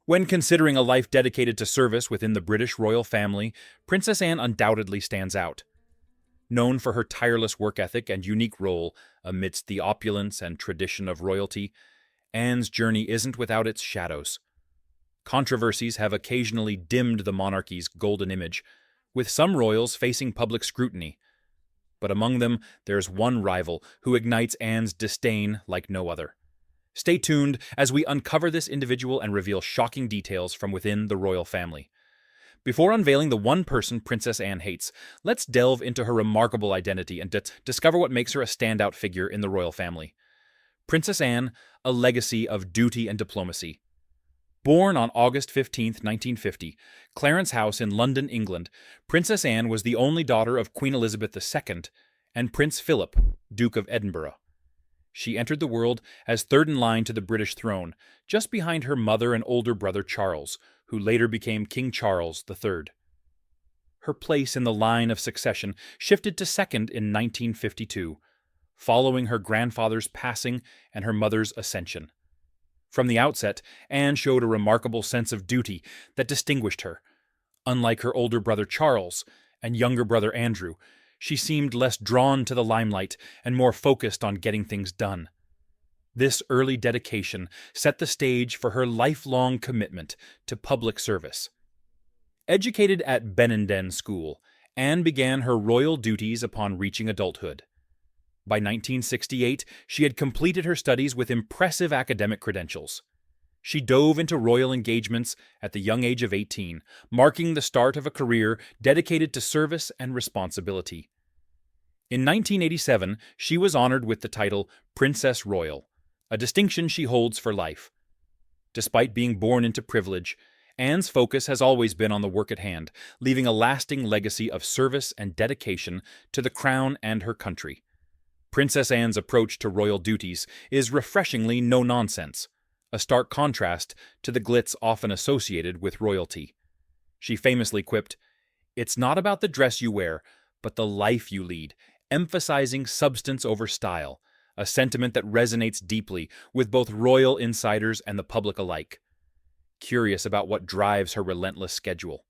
When considering a life dedicated to service within the British royal family, Princess Anne undoubtedly stands out. Known for her tireless work ethic and unique role amidst the opulence and tradition of royalty, Anne's journey isn't without its shadows. Controversies have occasionally dimmed the monarchy's golden image, with some royals facing public scrutiny. But among them, there's one rival who ignites Anne's disdain like no other. Stay tuned as we uncover this individual and reveal shocking details from within the royal family. Before unveiling the one person Princess Anne hates, let's delve into her remarkable identity and discover what makes her a standout figure in the royal family. Princess Anne, a legacy of duty and diplomacy. Born on August 15, 1950, Clarence House in London, England, Princess Anne was the only daughter of Queen Elizabeth II and Prince Philip, Duke of Edinburgh. She entered the world as third in line to the British throne, just behind her mother and older brother Charles, who later became King Charles III. Her place in the line of succession shifted to second in 1952, following her grandfather's passing and her mother's ascension. From the outset, Anne showed a remarkable sense of duty that distinguished her. Unlike her older brother Charles and younger brother Andrew, she seemed less drawn to the limelight and more focused on getting things done. This early dedication set the stage for her lifelong commitment to public service. Educated at Benenden School, Anne began her royal duties upon reaching adulthood. By 1968, she had completed her studies with impressive academic credentials. She dove into royal engagements at the young age of 18, marking the start of a career dedicated to service and responsibility. In 1987, she was honored with the title Princess Royal, a distinction she holds for life. Despite being born into privilege, Anne's focus has always been on the work at hand, leaving a lasting legacy of service and dedication to the crown and her country. Princess Anne's approach to royal duties is refreshingly no-nonsense, a stark contrast to the glitz often associated with royalty. She famously quipped, "It's not about the dress you wear, but the life you lead," emphasizing substance over style, a sentiment that resonates deeply with both royal insiders and the public alike. Curious about what drives her relentless schedule.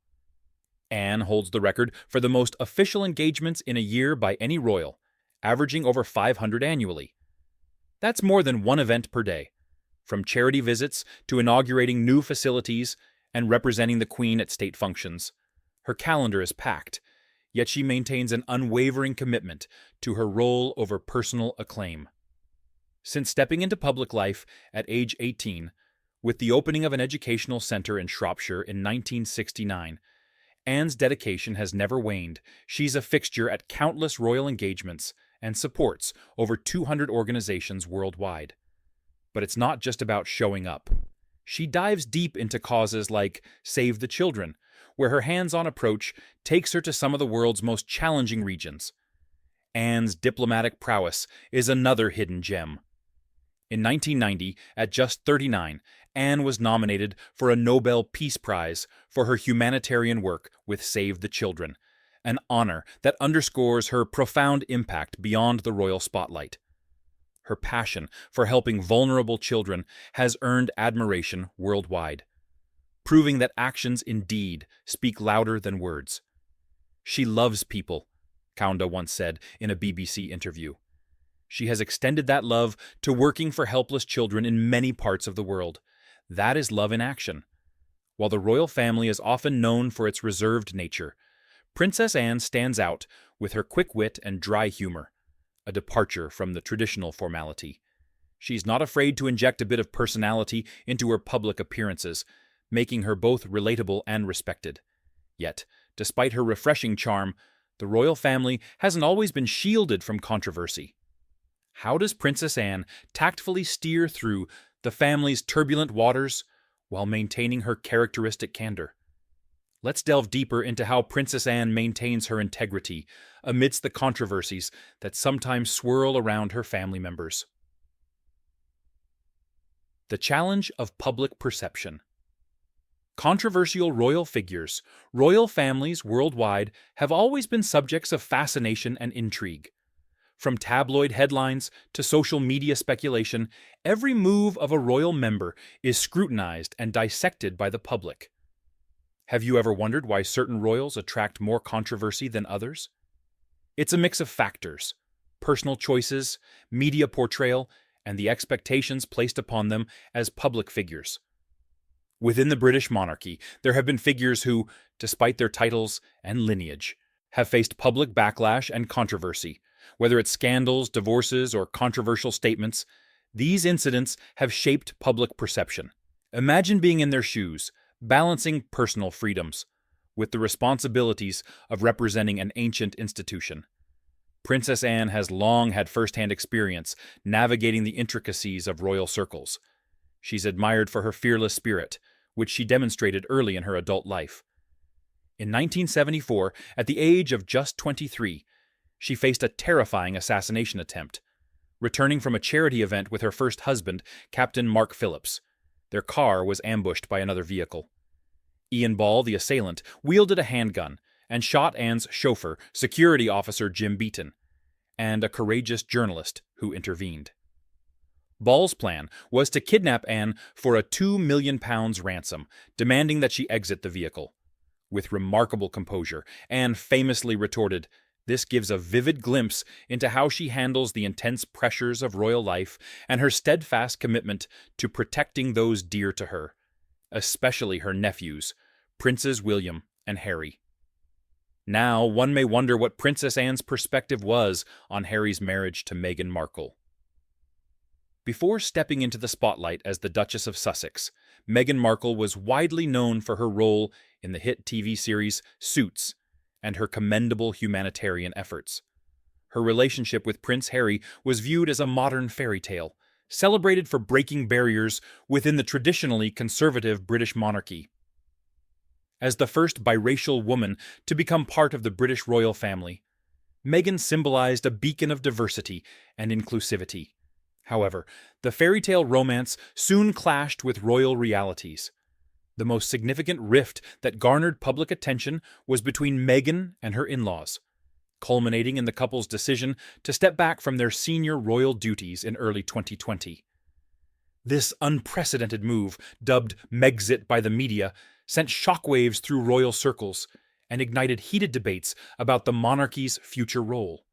Anne holds the record for the most official engagements in a year by any royal, averaging over 500 annually. That's more than one event per day, from charity visits to inaugurating new facilities and representing the Queen at state functions. Her calendar is packed, yet she maintains an unwavering commitment to her role over personal acclaim. Since stepping into public life at age 18, with the opening of an educational center in Shropshire in 1969, Anne's dedication has never waned. She's a fixture at countless royal engagements and supports over 200 organizations worldwide. But it's not just about showing up. She dives deep into causes like Save the Children, where her hands-on approach takes her to some of the world's most challenging regions. Anne's diplomatic prowess is another hidden gem. In 1990, at just 39, Anne was nominated for a Nobel Peace Prize for her humanitarian work with Save the Children, an honor that underscores her profound impact beyond the royal spotlight. Her passion for helping vulnerable children has earned admiration worldwide, proving that actions indeed speak louder than words. She loves people, Kaunda once said in a BBC interview. She has extended that love to working for helpless children in many parts of the world. That is love in action. While the royal family is often known for its reserved nature, Princess Anne stands out with her quick wit and dry humor, a departure from the traditional formality. She's not afraid to inject a bit of personality into her public appearances, making her both relatable and respected. Yet, despite her refreshing charm, the royal family hasn't always been shielded from controversy. How does Princess Anne tactfully steer through the family's turbulent waters while maintaining her characteristic candor? Let's delve deeper into how Princess Anne maintains her integrity amidst the controversies that sometimes swirl around her family members. The challenge of public perception. Controversial royal figures, royal families worldwide have always been subjects of fascination and intrigue. From tabloid headlines to social media speculation, every move of a royal member is scrutinized and dissected by the public. Have you ever wondered why certain royals attract more controversy than others? It's a mix of factors: personal choices, media portrayal, and the expectations placed upon them as public figures. Within the British monarchy, there have been figures who, despite their titles and lineage, have faced public backlash and controversy. Whether it's scandals, divorces, or controversial statements, these incidents have shaped public perception. Imagine being in their shoes, balancing personal freedoms with the responsibilities of representing an ancient institution. Princess Anne has long had first-hand experience navigating the intricacies of royal circles. She's admired for her fearless spirit, which she demonstrated early in her adult life. In 1974, at the age of just 23, she faced a terrifying assassination attempt. Returning from a charity event with her first husband, Captain Mark Phillips, their car was ambushed by another vehicle. Ian Ball, the assailant, wielded a handgun and shot Anne's chauffeur, security officer Jim Beaton, and a courageous journalist who intervened. Ball's plan was to kidnap Anne for a £2 million ransom, demanding that she exit the vehicle. With remarkable composure, Anne famously retorted, "This gives a vivid glimpse into how she handles the intense pressures of royal life and her steadfast commitment to protecting those dear to her, especially her nephews, Princes William and Harry." Now, one may wonder what Princess Anne's perspective was on Harry's marriage to Meghan Markle. Before stepping into the spotlight as the Duchess of Sussex, Meghan Markle was widely known for her role in the hit TV series Suits and her commendable humanitarian efforts. Her relationship with Prince Harry was viewed as a modern fairy tale, celebrated for breaking barriers within the traditionally conservative British monarchy. As the first biracial woman to become part of the British royal family, Meghan symbolized a beacon of diversity and inclusivity. However, the fairy tale romance soon clashed with royal realities. The most significant rift that garnered public attention was between Meghan and her in-laws, culminating in the couple's decision to step back from their senior royal duties in early 2020. This unprecedented move, dubbed Megxit by the media, sent shockwaves through royal circles and ignited heated debates about the monarchy's future role.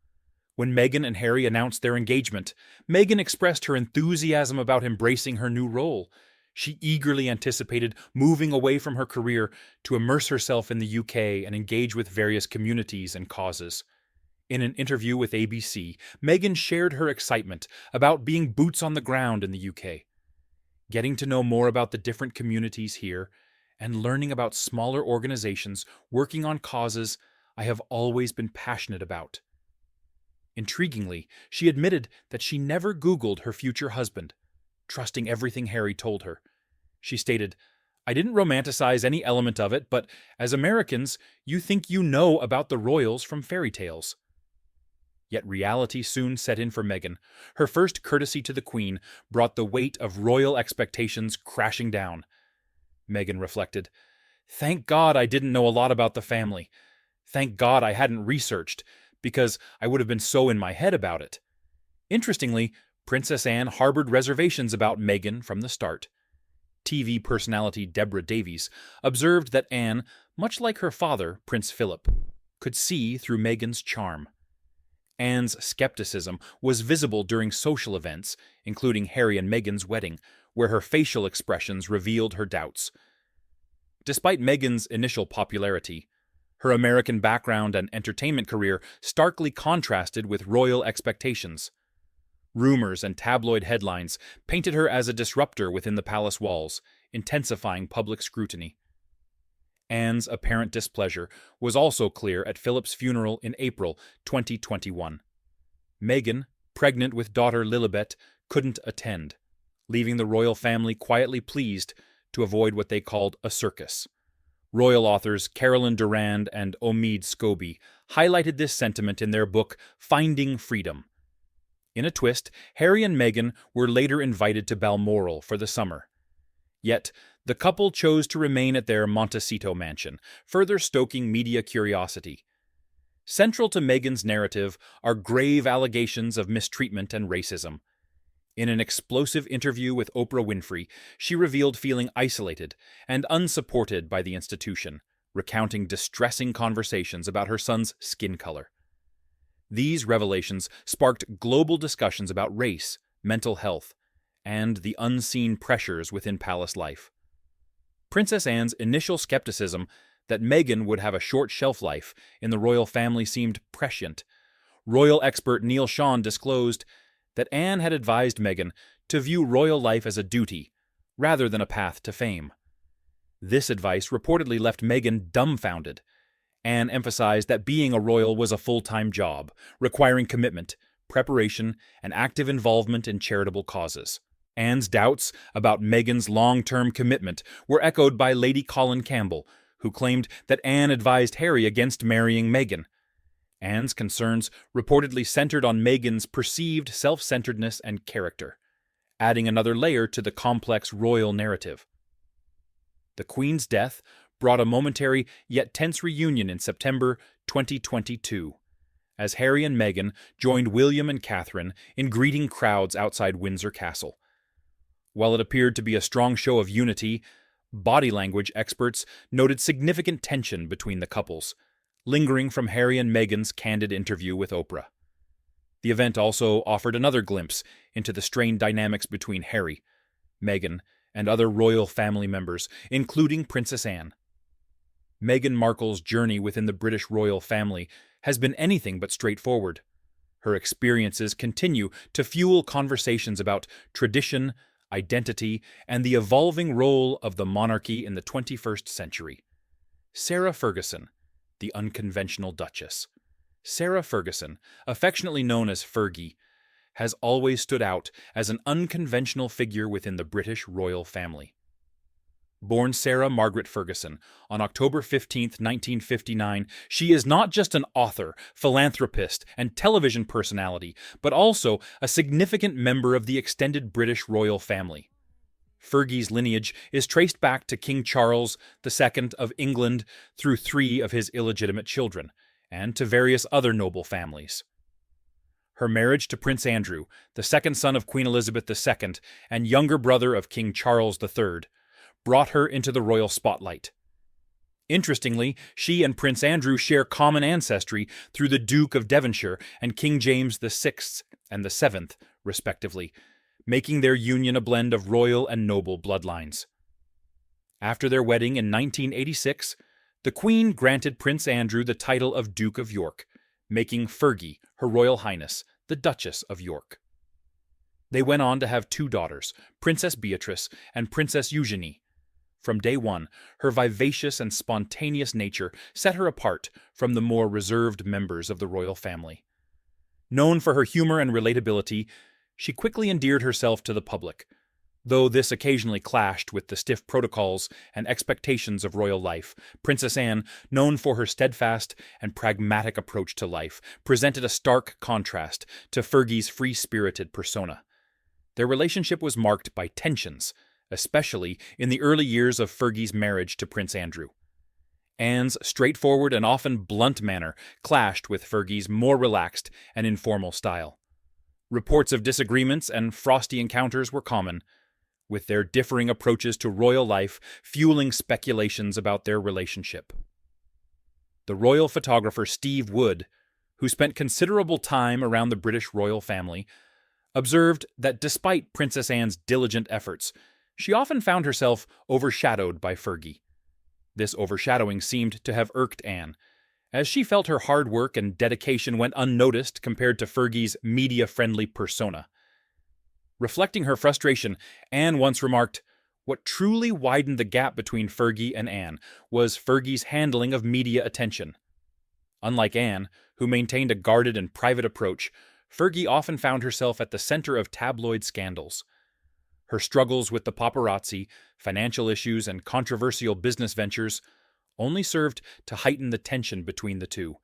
When Meghan and Harry announced their engagement, Meghan expressed her enthusiasm about embracing her new role. She eagerly anticipated moving away from her career to immerse herself in the UK and engage with various communities and causes. In an interview with ABC, Meghan shared her excitement about being boots on the ground in the UK. Getting to know more about the different communities here and learning about smaller organizations working on causes I have always been passionate about. Intriguingly, she admitted that she never Googled her future husband, trusting everything Harry told her. She stated, "I didn't romanticize any element of it, but as Americans, you think you know about the royals from fairy tales." Yet reality soon set in for Meghan. Her first courtesy to the Queen brought the weight of royal expectations crashing down. Meghan reflected, "Thank God I didn't know a lot about the family. Thank God I hadn't researched, because I would have been so in my head about it." Interestingly, Princess Anne harbored reservations about Meghan from the start. TV personality Deborah Davies observed that Anne, much like her father, Prince Philip, could see through Meghan's charm. Anne's skepticism was visible during social events, including Harry and Meghan's wedding, where her facial expressions revealed her doubts. Despite Meghan's initial popularity, her American background and entertainment career starkly contrasted with royal expectations. Rumors and tabloid headlines painted her as a disruptor within the palace walls, intensifying public scrutiny. Anne's apparent displeasure was also clear at Philip's funeral in April 2021. Meghan, pregnant with daughter Lilibet, couldn't attend, leaving the royal family quietly pleased to avoid what they called a circus. Royal authors Carolyn Durand and Omid Scobie highlighted this sentiment in their book Finding Freedom. In a twist, Harry and Meghan were later invited to Balmoral for the summer. Yet, the couple chose to remain at their Montecito mansion, further stoking media curiosity. Central to Meghan's narrative are grave allegations of mistreatment and racism. In an explosive interview with Oprah Winfrey, she revealed feeling isolated and unsupported by the institution, recounting distressing conversations about her son's skin color. These revelations sparked global discussions about race, mental health, and the unseen pressures within palace life. Princess Anne's initial skepticism that Meghan would have a short shelf life in the royal family seemed prescient. Royal expert Neil Sean disclosed that Anne had advised Meghan to view royal life as a duty rather than a path to fame. This advice reportedly left Meghan dumbfounded. Anne emphasized that being a royal was a full-time job, requiring commitment, preparation, and active involvement in charitable causes. Anne's doubts about Meghan's long-term commitment were echoed by Lady Colin Campbell, who claimed that Anne advised Harry against marrying Meghan. Anne's concerns reportedly centered on Meghan's perceived self-centeredness and character, adding another layer to the complex royal narrative. The Queen's death brought a momentary yet tense reunion in September 2022, as Harry and Meghan joined William and Catherine in greeting crowds outside Windsor Castle. While it appeared to be a strong show of unity, body language experts noted significant tension between the couples, lingering from Harry and Meghan's candid interview with Oprah. The event also offered another glimpse into the strained dynamics between Harry, Meghan, and other royal family members, including Princess Anne. Meghan Markle's journey within the British royal family has been anything but straightforward. Her experiences continue to fuel conversations about tradition, identity, and the evolving role of the monarchy in the 21st century. Sarah Ferguson, the unconventional Duchess. Sarah Ferguson, affectionately known as Fergie, has always stood out as an unconventional figure within the British royal family. Born Sarah Margaret Ferguson on October 15, 1959, she is not just an author, philanthropist, and television personality, but also a significant member of the extended British royal family. Fergie's lineage is traced back to King Charles II of England through 3 of his illegitimate children, and to various other noble families. Her marriage to Prince Andrew, the second son of Queen Elizabeth II and younger brother of King Charles III, brought her into the royal spotlight. Interestingly, she and Prince Andrew share common ancestry through the Duke of Devonshire and King James VI and VII, respectively, making their union a blend of royal and noble bloodlines. After their wedding in 1986, the Queen granted Prince Andrew the title of Duke of York, making Fergie Her Royal Highness, the Duchess of York. They went on to have 2 daughters, Princess Beatrice and Princess Eugenie. From day one, her vivacious and spontaneous nature set her apart from the more reserved members of the royal family. Known for her humor and relatability, she quickly endeared herself to the public, though this occasionally clashed with the stiff protocols and expectations of royal life. Princess Anne, known for her steadfast and pragmatic approach to life, presented a stark contrast to Fergie's free-spirited persona. Their relationship was marked by tensions, especially in the early years of Fergie's marriage to Prince Andrew. Anne's straightforward and often blunt manner clashed with Fergie's more relaxed and informal style. Reports of disagreements and frosty encounters were common, with their differing approaches to royal life fueling speculations about their relationship. The royal photographer Steve Wood, who spent considerable time around the British royal family, observed that despite Princess Anne's diligent efforts, she often found herself overshadowed by Fergie. This overshadowing seemed to have irked Anne, as she felt her hard work and dedication went unnoticed compared to Fergie's media-friendly persona. Reflecting her frustration, Anne once remarked, "What truly widened the gap between Fergie and Anne was Fergie's handling of media attention." Unlike Anne, who maintained a guarded and private approach, Fergie often found herself at the center of tabloid scandals. Her struggles with the paparazzi, financial issues, and controversial business ventures only served to heighten the tension between the two.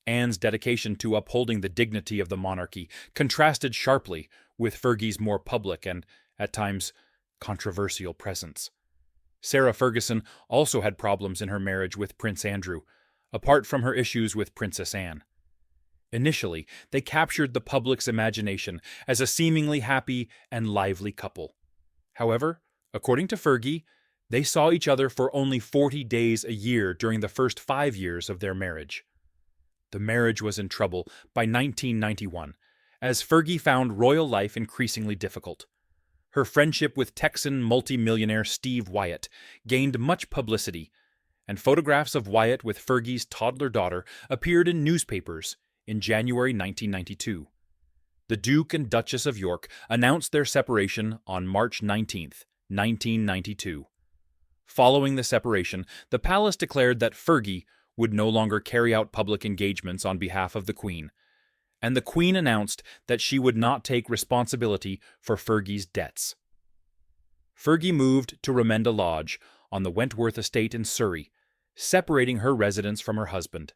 Anne's dedication to upholding the dignity of the monarchy contrasted sharply with Fergie's more public and, at times, controversial presence. Sarah Ferguson also had problems in her marriage with Prince Andrew, apart from her issues with Princess Anne. Initially, they captured the public's imagination as a seemingly happy and lively couple. However, according to Fergie, they saw each other for only 40 days a year during the first 5 years of their marriage. The marriage was in trouble by 1991, as Fergie found royal life increasingly difficult. Her friendship with Texan multimillionaire Steve Wyatt gained much publicity, and photographs of Wyatt with Fergie's toddler daughter appeared in newspapers in January 1992. The Duke and Duchess of York announced their separation on March 19, 1992. Following the separation, the palace declared that Fergie would no longer carry out public engagements on behalf of the Queen, and the Queen announced that she would not take responsibility for Fergie's debts. Fergie moved to Remenda Lodge on the Wentworth estate in Surrey, separating her residence from her husband.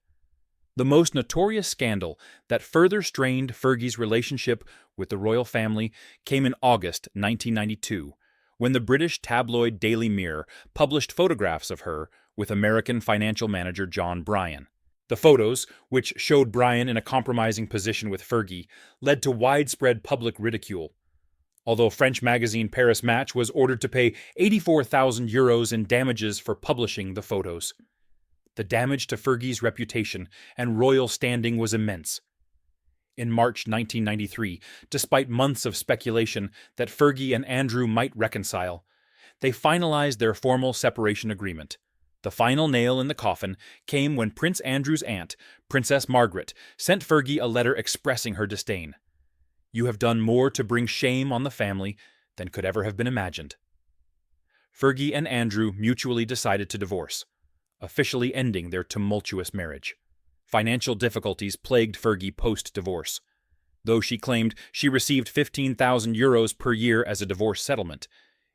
The most notorious scandal that further strained Fergie's relationship with the royal family came in August 1992, when the British tabloid Daily Mirror published photographs of her with American financial manager John Bryan. The photos, which showed Bryan in a compromising position with Fergie, led to widespread public ridicule. Although French magazine Paris Match was ordered to pay €84,000 in damages for publishing the photos. The damage to Fergie's reputation and royal standing was immense. In March 1993, despite months of speculation that Fergie and Andrew might reconcile, they finalized their formal separation agreement. The final nail in the coffin came when Prince Andrew's aunt, Princess Margaret, sent Fergie a letter expressing her disdain. "You have done more to bring shame on the family than could ever have been imagined." Fergie and Andrew mutually decided to divorce, officially ending their tumultuous marriage. Financial difficulties plagued Fergie post-divorce. Though she claimed she received €15,000 per year as a divorce settlement,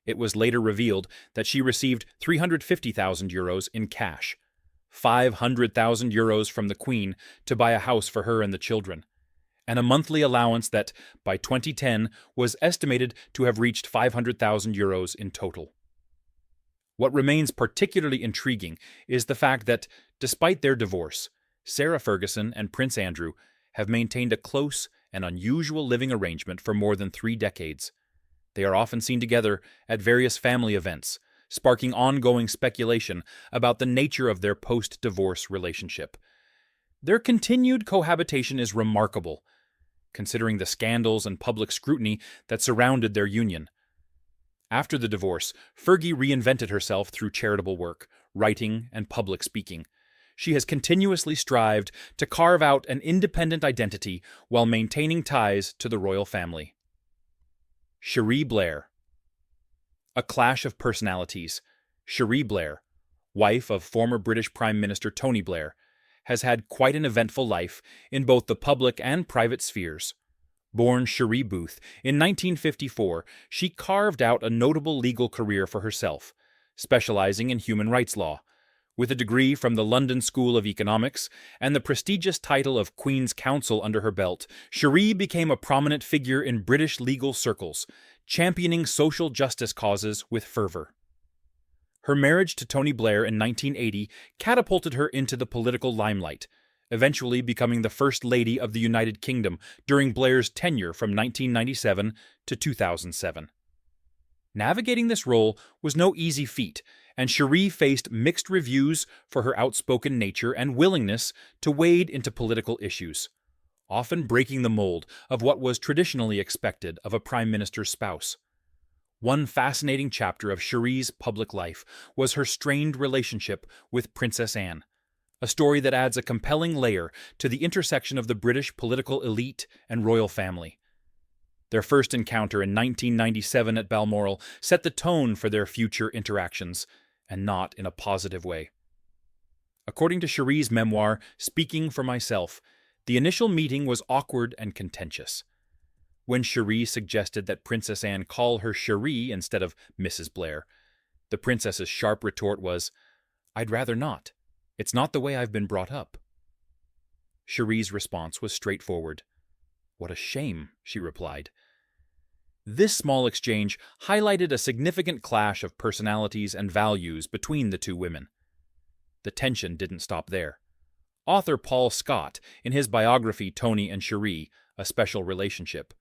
it was later revealed that she received €350,000 in cash, €500,000 from the Queen to buy a house for her and the children, and a monthly allowance that, by 2010, was estimated to have reached €500,000 in total. What remains particularly intriguing is the fact that, despite their divorce, Sarah Ferguson and Prince Andrew have maintained a close and unusual living arrangement for more than 3 decades. They are often seen together at various family events, sparking ongoing speculation about the nature of their post-divorce relationship. Their continued cohabitation is remarkable, considering the scandals and public scrutiny that surrounded their union. After the divorce, Fergie reinvented herself through charitable work, writing, and public speaking. She has continuously strived to carve out an independent identity while maintaining ties to the royal family. Cherie Blair. A clash of personalities. Cherie Blair, wife of former British Prime Minister Tony Blair, has had quite an eventful life in both the public and private spheres. Born Cherie Booth in 1954, she carved out a notable legal career for herself, specializing in human rights law. With a degree from the London School of Economics and the prestigious title of Queen's Counsel under her belt, Cherie became a prominent figure in British legal circles, championing social justice causes with fervor. Her marriage to Tony Blair in 1980 catapulted her into the political limelight, eventually becoming the First Lady of the United Kingdom during Blair's tenure from 1997 to 2007. Navigating this role was no easy feat, and Cherie faced mixed reviews for her outspoken nature and willingness to wade into political issues, often breaking the mold of what was traditionally expected of a prime minister's spouse. One fascinating chapter of Cherie's public life was her strained relationship with Princess Anne, a story that adds a compelling layer to the intersection of the British political elite and royal family. Their first encounter in 1997 at Balmoral set the tone for their future interactions, and not in a positive way. According to Cherie's memoir, Speaking for Myself, the initial meeting was awkward and contentious. When Cherie suggested that Princess Anne call her Cherie instead of Mrs. Blair, the princess's sharp retort was, "I'd rather not. It's not the way I've been brought up." Cherie's response was straightforward. "What a shame," she replied. This small exchange highlighted a significant clash of personalities and values between the two women. The tension didn't stop there. Author Paul Scott, in his biography Tony and Cherie, A Special Relationship,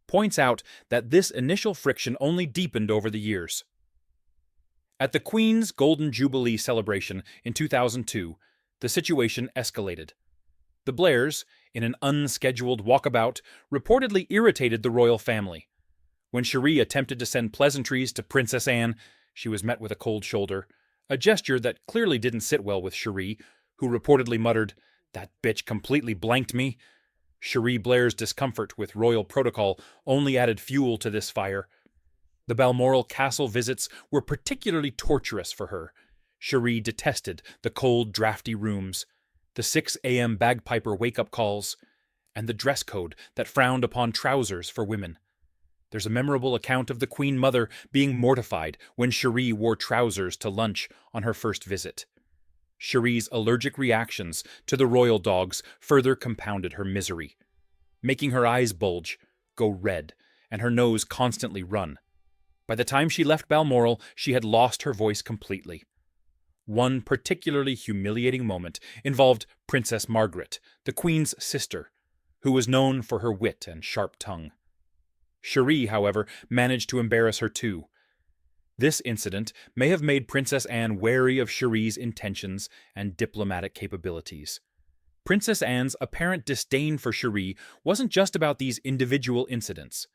points out that this initial friction only deepened over the years. At the Queen's Golden Jubilee celebration in 2002, the situation escalated. The Blairs, in an unscheduled walkabout, reportedly irritated the royal family. When Cherie attempted to send pleasantries to Princess Anne, she was met with a cold shoulder, a gesture that clearly didn't sit well with Cherie, who reportedly muttered, "That bitch completely blanked me." Cherie Blair's discomfort with royal protocol only added fuel to this fire. The Balmoral Castle visits were particularly torturous for her. Cherie detested the cold, drafty rooms, the 6 a.m. bagpiper wake-up calls, and the dress code that frowned upon trousers for women. There's a memorable account of the Queen Mother being mortified when Cherie wore trousers to lunch on her first visit. Cherie's allergic reactions to the royal dogs further compounded her misery, making her eyes bulge, go red, and her nose constantly run. By the time she left Balmoral, she had lost her voice completely. One particularly humiliating moment involved Princess Margaret, the Queen's sister, who was known for her wit and sharp tongue. Cherie, however, managed to embarrass her too. This incident may have made Princess Anne wary of Cherie's intentions and diplomatic capabilities. Princess Anne's apparent disdain for Cherie wasn't just about these individual incidents.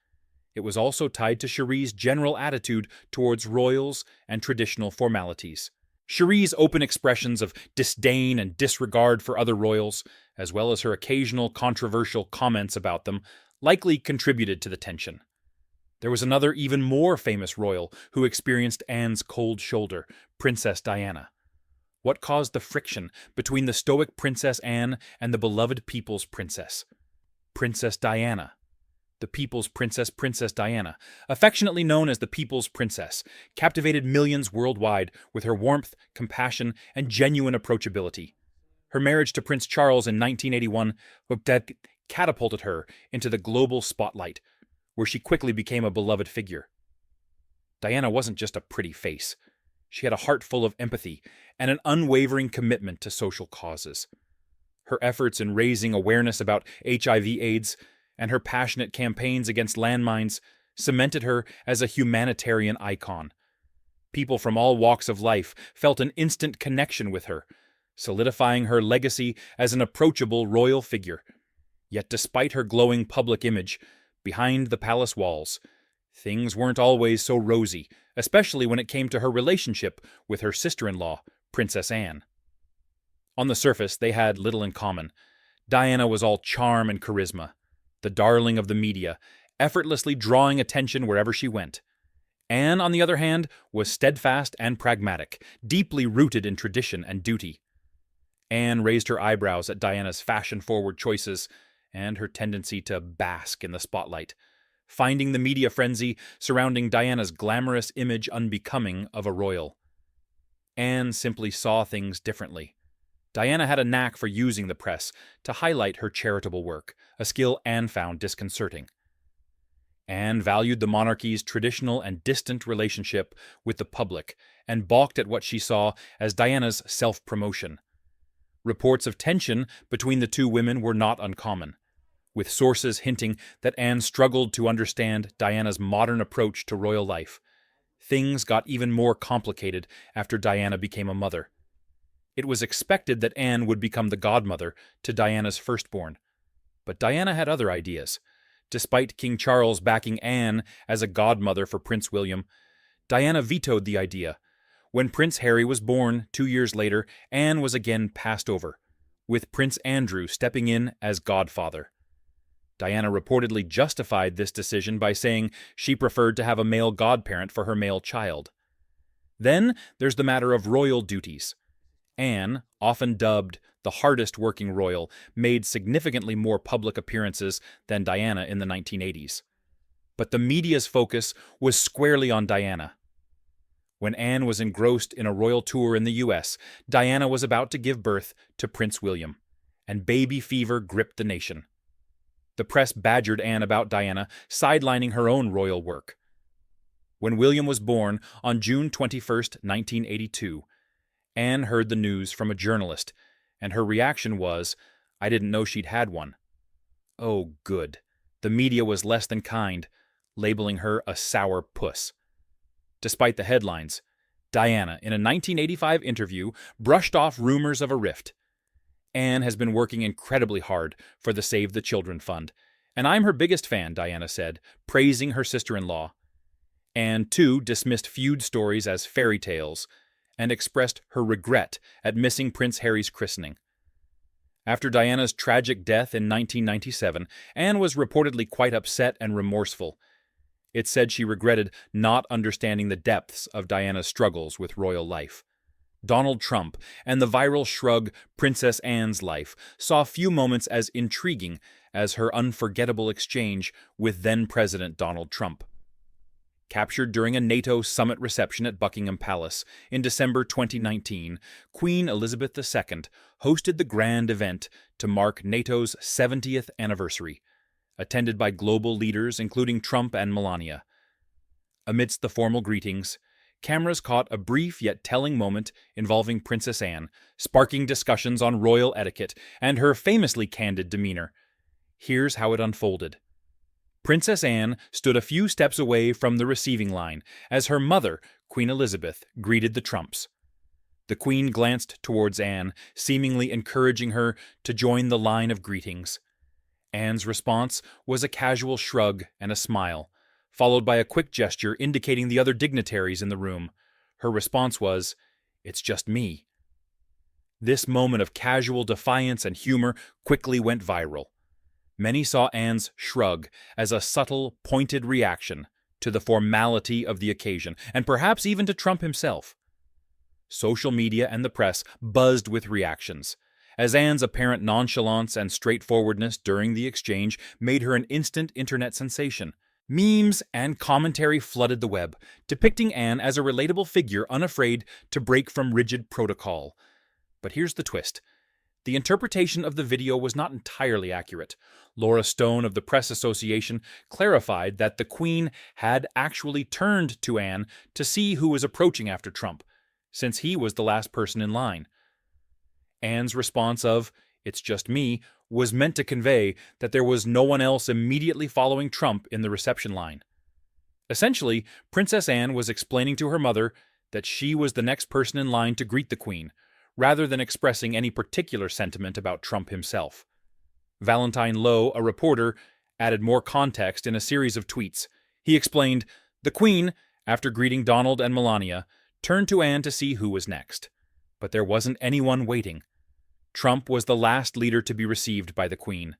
It was also tied to Cherie's general attitude towards royals and traditional formalities. Cherie's open expressions of disdain and disregard for other royals, as well as her occasional controversial comments about them, likely contributed to the tension. There was another even more famous royal who experienced Anne's cold shoulder, Princess Diana. What caused the friction between the stoic Princess Anne and the beloved people's princess? Princess Diana. The people's princess, Princess Diana, affectionately known as the People's Princess, captivated millions worldwide with her warmth, compassion, and genuine approachability. Her marriage to Prince Charles in 1981 catapulted her into the global spotlight, where she quickly became a beloved figure. Diana wasn't just a pretty face. She had a heart full of empathy and an unwavering commitment to social causes. Her efforts in raising awareness about HIV/AIDS and her passionate campaigns against landmines cemented her as a humanitarian icon. People from all walks of life felt an instant connection with her, solidifying her legacy as an approachable royal figure. Yet despite her glowing public image, behind the palace walls, things weren't always so rosy, especially when it came to her relationship with her sister-in-law, Princess Anne. On the surface, they had little in common. Diana was all charm and charisma, the darling of the media, effortlessly drawing attention wherever she went. Anne, on the other hand, was steadfast and pragmatic, deeply rooted in tradition and duty. Anne raised her eyebrows at Diana's fashion-forward choices and her tendency to bask in the spotlight, finding the media frenzy surrounding Diana's glamorous image unbecoming of a royal. Anne simply saw things differently. Diana had a knack for using the press to highlight her charitable work, a skill Anne found disconcerting. Anne valued the monarchy's traditional and distant relationship with the public and balked at what she saw as Diana's self-promotion. Reports of tension between the two women were not uncommon, with sources hinting that Anne struggled to understand Diana's modern approach to royal life. Things got even more complicated after Diana became a mother. It was expected that Anne would become the godmother to Diana's firstborn, but Diana had other ideas. Despite King Charles backing Anne as a godmother for Prince William, Diana vetoed the idea. When Prince Harry was born 2 years later, Anne was again passed over, with Prince Andrew stepping in as godfather. Diana reportedly justified this decision by saying she preferred to have a male godparent for her male child. Then there's the matter of royal duties. Anne, often dubbed the hardest-working royal, made significantly more public appearances than Diana in the 1980s. But the media's focus was squarely on Diana. When Anne was engrossed in a royal tour in the U.S., Diana was about to give birth to Prince William, and baby fever gripped the nation. The press badgered Anne about Diana, sidelining her own royal work. When William was born on June 21, 1982, Anne heard the news from a journalist and her reaction was, "I didn't know she'd had one." Oh, good. The media was less than kind, labeling her a sour puss. Despite the headlines, Diana, in a 1985 interview, brushed off rumors of a rift. "Anne has been working incredibly hard for the Save the Children Fund, and I'm her biggest fan," Diana said, praising her sister-in-law. Anne, too, dismissed feud stories as fairy tales and expressed her regret at missing Prince Harry's christening. After Diana's tragic death in 1997, Anne was reportedly quite upset and remorseful. It said she regretted not understanding the depths of Diana's struggles with royal life. Donald Trump and the viral shrug Princess Anne's life saw few moments as intriguing as her unforgettable exchange with then-President Donald Trump. Captured during a NATO summit reception at Buckingham Palace in December 2019, Queen Elizabeth II hosted the grand event to mark NATO's 70th anniversary, attended by global leaders including Trump and Melania. Amidst the formal greetings, cameras caught a brief yet telling moment involving Princess Anne, sparking discussions on royal etiquette and her famously candid demeanor. Here's how it unfolded. Princess Anne stood a few steps away from the receiving line as her mother, Queen Elizabeth, greeted the Trumps. The Queen glanced towards Anne, seemingly encouraging her to join the line of greetings. Anne's response was a casual shrug and a smile, followed by a quick gesture indicating the other dignitaries in the room. Her response was, "It's just me." This moment of casual defiance and humor quickly went viral. Many saw Anne's shrug as a subtle, pointed reaction to the formality of the occasion, and perhaps even to Trump himself. Social media and the press buzzed with reactions, as Anne's apparent nonchalance and straightforwardness during the exchange made her an instant internet sensation. Memes and commentary flooded the web, depicting Anne as a relatable figure unafraid to break from rigid protocol. But here's the twist. The interpretation of the video was not entirely accurate. Laura Stone of the Press Association clarified that the Queen had actually turned to Anne to see who was approaching after Trump, since he was the last person in line. Anne's response of, "It's just me," was meant to convey that there was no one else immediately following Trump in the reception line. Essentially, Princess Anne was explaining to her mother that she was the next person in line to greet the Queen, rather than expressing any particular sentiment about Trump himself. Valentine Lowe, a reporter, added more context in a series of tweets. He explained, "The Queen, after greeting Donald and Melania, turned to Anne to see who was next. But there wasn't anyone waiting. Trump was the last leader to be received by the Queen."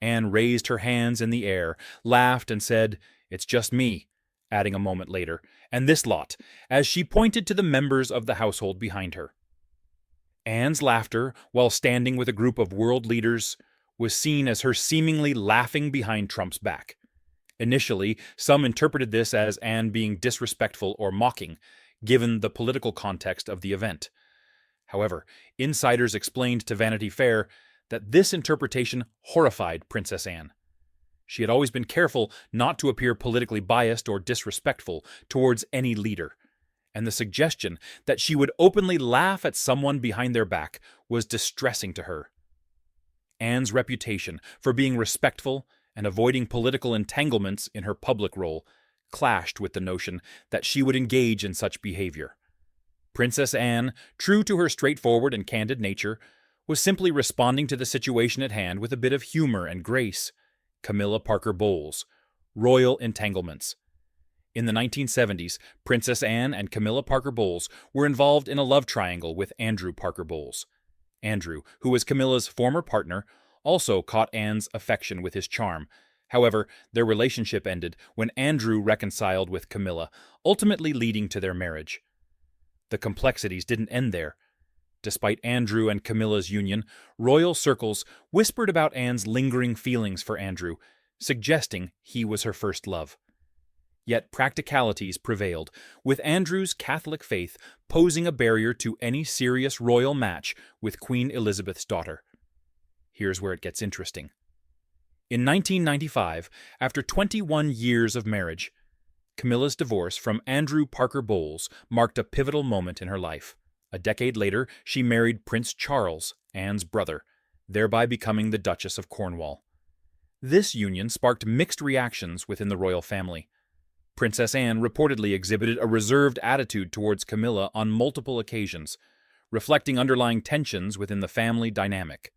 Anne raised her hands in the air, laughed, and said, "It's just me," adding a moment later, "and this lot," as she pointed to the members of the household behind her. Anne's laughter, while standing with a group of world leaders, was seen as her seemingly laughing behind Trump's back. Initially, some interpreted this as Anne being disrespectful or mocking, given the political context of the event. However, insiders explained to Vanity Fair that this interpretation horrified Princess Anne. She had always been careful not to appear politically biased or disrespectful towards any leader, and the suggestion that she would openly laugh at someone behind their back was distressing to her. Anne's reputation for being respectful and avoiding political entanglements in her public role clashed with the notion that she would engage in such behavior. Princess Anne, true to her straightforward and candid nature, was simply responding to the situation at hand with a bit of humor and grace. Camilla Parker Bowles, Royal Entanglements. In the 1970s, Princess Anne and Camilla Parker Bowles were involved in a love triangle with Andrew Parker Bowles. Andrew, who was Camilla's former partner, also caught Anne's affection with his charm. However, their relationship ended when Andrew reconciled with Camilla, ultimately leading to their marriage. The complexities didn't end there. Despite Andrew and Camilla's union, royal circles whispered about Anne's lingering feelings for Andrew, suggesting he was her first love. Yet practicalities prevailed, with Andrew's Catholic faith posing a barrier to any serious royal match with Queen Elizabeth's daughter. Here's where it gets interesting. In 1995, after 21 years of marriage, Camilla's divorce from Andrew Parker Bowles marked a pivotal moment in her life. A decade later, she married Prince Charles, Anne's brother, thereby becoming the Duchess of Cornwall. This union sparked mixed reactions within the royal family. Princess Anne reportedly exhibited a reserved attitude towards Camilla on multiple occasions, reflecting underlying tensions within the family dynamic.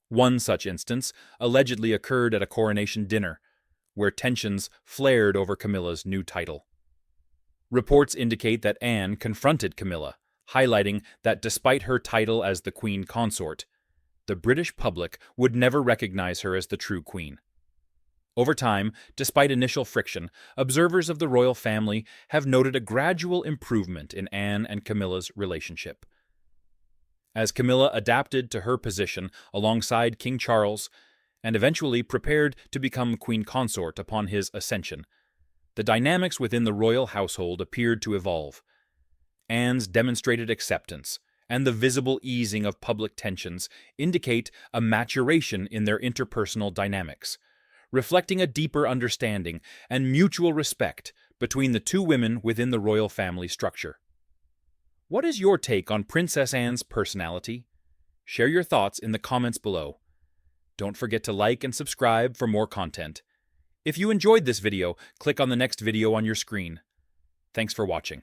One such instance allegedly occurred at a coronation dinner, where tensions flared over Camilla's new title. Reports indicate that Anne confronted Camilla, highlighting that despite her title as the Queen Consort, the British public would never recognize her as the true queen. Over time, despite initial friction, observers of the royal family have noted a gradual improvement in Anne and Camilla's relationship. As Camilla adapted to her position alongside King Charles and eventually prepared to become Queen Consort upon his ascension, the dynamics within the royal household appeared to evolve. Anne's demonstrated acceptance and the visible easing of public tensions indicate a maturation in their interpersonal dynamics, reflecting a deeper understanding and mutual respect between the two women within the royal family structure. What is your take on Princess Anne's personality? Share your thoughts in the comments below. Don't forget to like and subscribe for more content. If you enjoyed this video, click on the next video on your screen. Thanks for watching.